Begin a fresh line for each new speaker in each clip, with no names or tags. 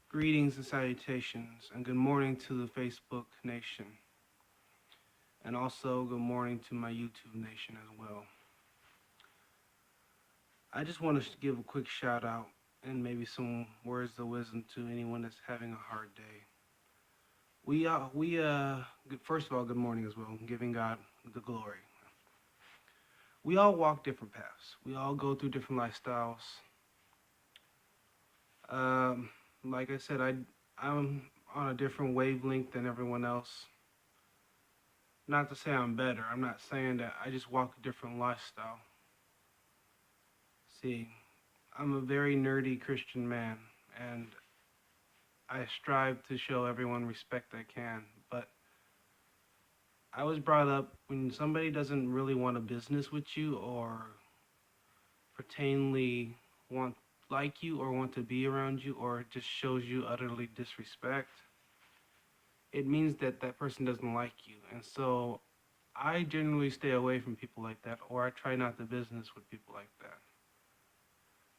Greetings and salutations, and good morning to the Facebook Nation, and also good morning to my YouTube Nation as well. I just want to give a quick shout out and maybe some words of wisdom to anyone that's having a hard day. First of all, good morning as well, giving God the glory. We all walk different paths. We all go through different lifestyles. Um, like I said, I'm on a different wavelength than everyone else. Not to say I'm better. I'm not saying that. I just walk a different lifestyle. See, I'm a very nerdy Christian man, and I strive to show everyone respect I can. But I was brought up when somebody doesn't really want a business with you or pertainly want like you or want to be around you or just shows you utterly disrespect, it means that that person doesn't like you. And so I generally stay away from people like that, or I try not to business with people like that.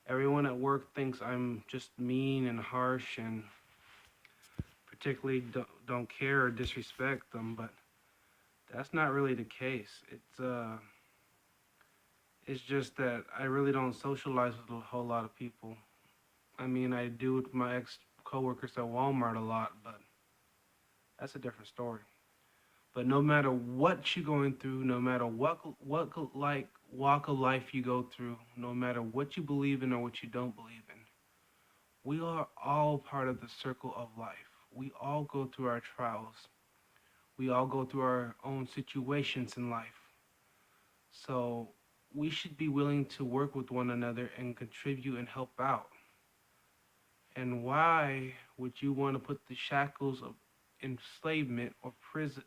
Everyone at work thinks I'm just mean and harsh and particularly don't care or disrespect them, but that's not really the case. It's just that I really don't socialize with a whole lot of people. I mean, I do with my ex coworkers at Walmart a lot, but that's a different story. But no matter what you're going through, no matter what walk of life you go through, no matter what you believe in or what you don't believe in, we are all part of the circle of life. We all go through our trials. We all go through our own situations in life. So we should be willing to work with one another and contribute and help out. And why would you want to put the shackles of enslavement or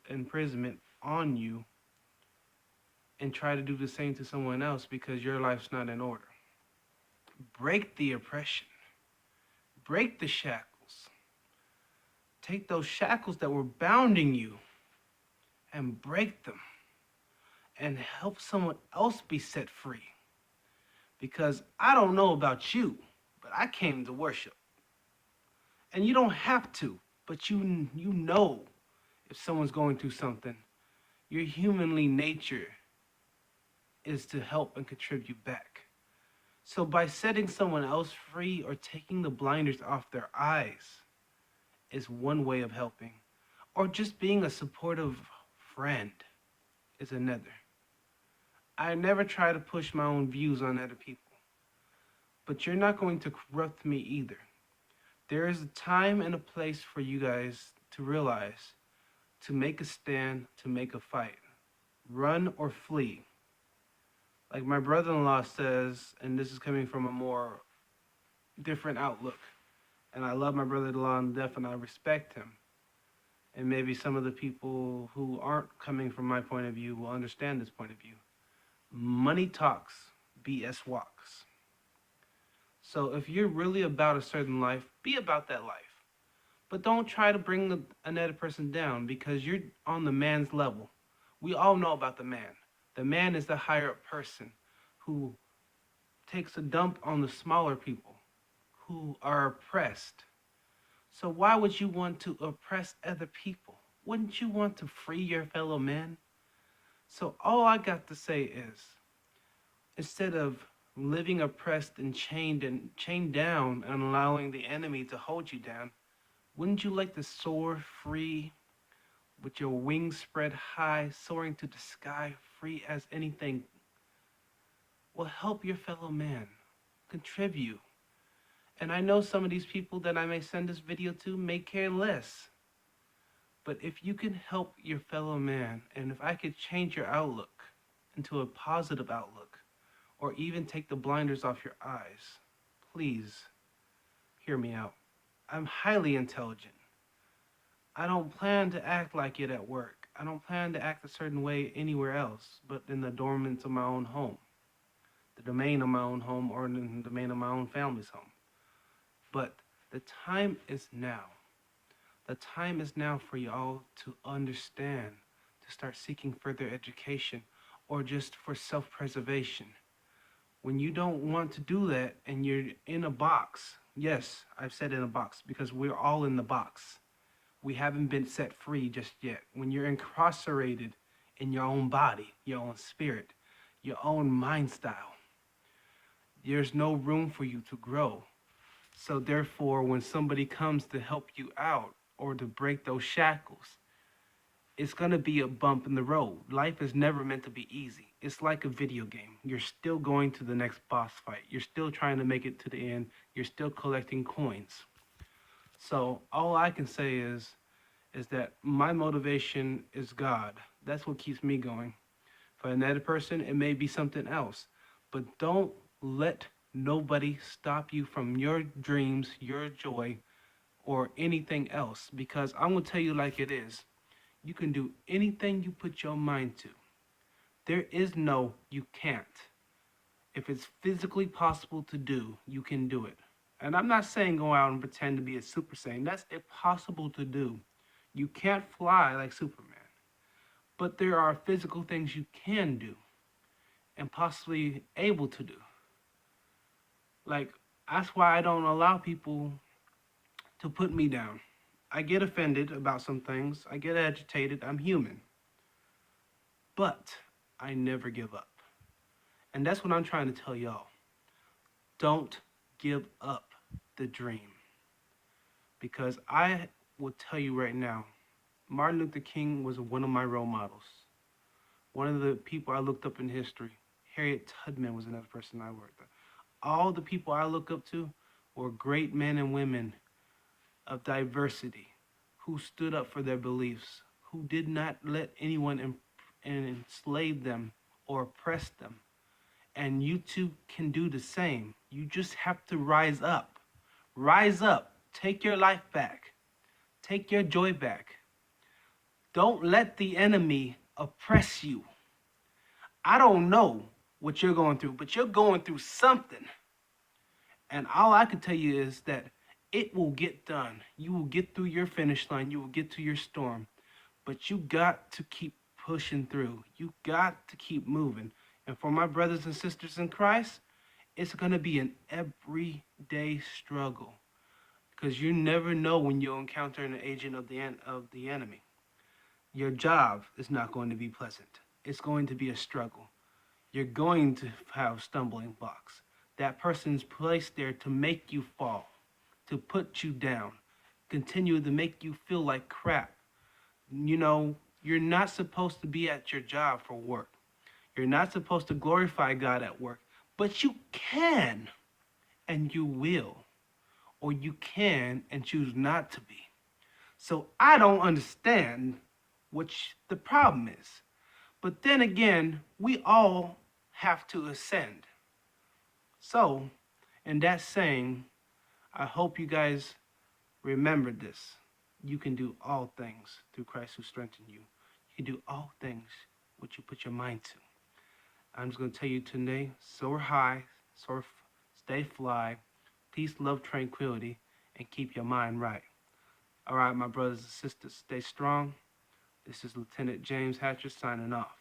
imprisonment on you and try to do the same to someone else because your life's not in order? Break the oppression. Break the shackles. Take those shackles that were bounding you and break them and help someone else be set free. Because I don't know about you, but I came to worship. And you don't have to, but you know if someone's going through something. Your humanly nature is to help and contribute back. So by setting someone else free or taking the blinders off their eyes is one way of helping. Or just being a supportive friend is another. I never try to push my own views on other people, but you're not going to corrupt me either. There is a time and a place for you guys to realize, to make a stand, to make a fight. Run or flee. Like my brother-in-law says, and this is coming from a more different outlook, and I love my brother-in-law to death and I respect him. And maybe some of the people who aren't coming from my point of view will understand this point of view. Money talks, BS walks. So if you're really about a certain life, be about that life. But don't try to bring another person down because you're on the man's level. We all know about the man. The man is the higher up person who takes a dump on the smaller people who are oppressed. So why would you want to oppress other people? Wouldn't you want to free your fellow man? So all I got to say is, instead of living oppressed and chained down and allowing the enemy to hold you down, wouldn't you like to soar free with your wings spread high, soaring to the sky, free as anything? Well, help your fellow man. Contribute. And I know some of these people that I may send this video to may care less. But if you can help your fellow man, and if I could change your outlook into a positive outlook, or even take the blinders off your eyes, please hear me out. I'm highly intelligent. I don't plan to act like it at work. I don't plan to act a certain way anywhere else, but in the dormants of my own home, the domain of my own home, or in the domain of my own family's home. But the time is now. The time is now for y'all to understand, to start seeking further education, or just for self-preservation. When you don't want to do that and you're in a box, Yes, I've said in a box because we're all in the box. We haven't been set free just yet. When you're incarcerated in your own body, your own spirit, your own mind style, there's no room for you to grow. So therefore, when somebody comes to help you out or to break those shackles, it's gonna be a bump in the road. Life is never meant to be easy. It's like a video game. You're still going to the next boss fight. You're still trying to make it to the end. You're still collecting coins. So all I can say is that my motivation is God. That's what keeps me going. For another person, it may be something else. But don't let nobody stop you from your dreams, your joy, or anything else. Because I'm going to tell you like it is. You can do anything you put your mind to. There is no you can't. If it's physically possible to do, you can do it. And I'm not saying go out and pretend to be a Super Saiyan. That's impossible to do. You can't fly like Superman. But there are physical things you can do and possibly able to do. Like, that's why I don't allow people to put me down. I get offended about some things, I get agitated, I'm human. But I never give up. And that's what I'm trying to tell y'all. Don't give up the dream. Because I will tell you right now, Martin Luther King was one of my role models. One of the people I looked up in history. Harriet Tubman was another person I worked with. All the people I look up to were great men and women of diversity who stood up for their beliefs, who did not let anyone enslave them or oppress them. And you too can do the same. You just have to rise up. Rise up. Take your life back. Take your joy back. Don't let the enemy oppress you. I don't know what you're going through, but you're going through something. And all I can tell you is that it will get done. You will get through your finish line. You will get to your storm. But you got to keep pushing through. You got to keep moving. And for my brothers and sisters in Christ, it's going to be an everyday struggle. Because you never know when you'll encounter an agent of the enemy. Your job is not going to be pleasant. It's going to be a struggle. You're going to have stumbling blocks. That person's placed there to make you fall, to put you down, continue to make you feel like crap. You know, you're not supposed to be at your job for work. You're not supposed to glorify God at work, but you can and you will, or you can and choose not to be. So I don't understand what the problem is. But then again, we all have to ascend. So, in that saying, I hope you guys remember this. You can do all things through Christ who strengthens you. You can do all things what you put your mind to. I'm just going to tell you today, soar high, stay fly, peace, love, tranquility, and keep your mind right. All right, my brothers and sisters, stay strong. This is Lieutenant James Hatcher signing off.